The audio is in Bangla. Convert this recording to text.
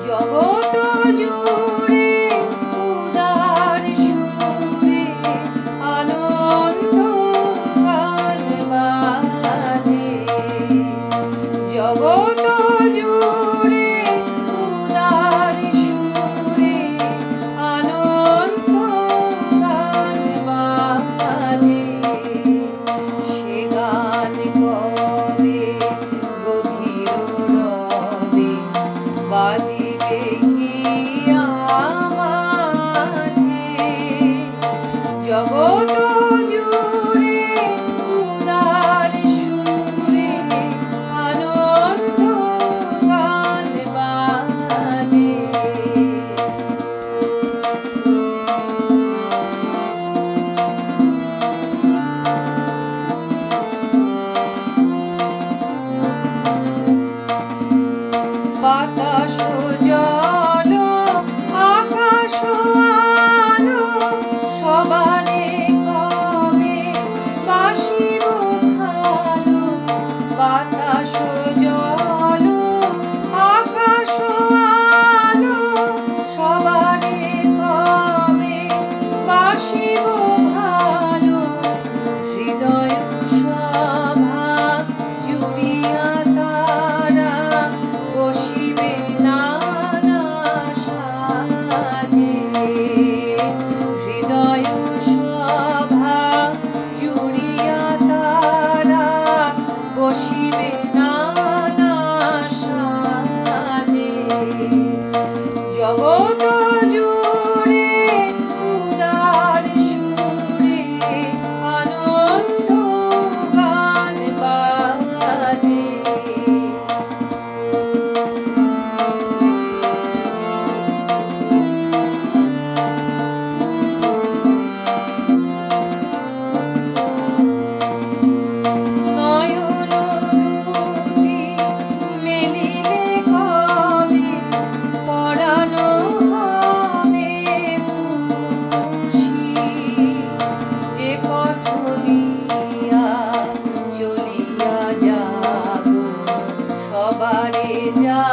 জগৎ জুড়ে উদার সুরে আনন্দ গান বাজে। জগৎ জুড়ে উদার সুরে আনন্দ গান বাজে। সে গান কবে গভীর রবে বাজিবে হিয়া মাঝে। জগৎ জুড়ে উদার সুরে আনন্দ গান বাজে। বাতাস জল আকাশ আলো সবারে কবে বাসিব ভালো। বাতাস জল আকাশ আলো সবারে কবে বাসিব ভালো। হৃদয় সভা জুড়িয়া তারা বসিবে নানা সাজে। হৃদয় সভা জুড়িয়া তারা বসিবে নানা সাজে। জগৎ জুড়ে উদার সুরে আনন্দ গান বাজে। নয়ন দুটি মেলিলে কবে পরানো হবে খুশি। যে পথ দিয়া চলিয়া যাব সবারে যা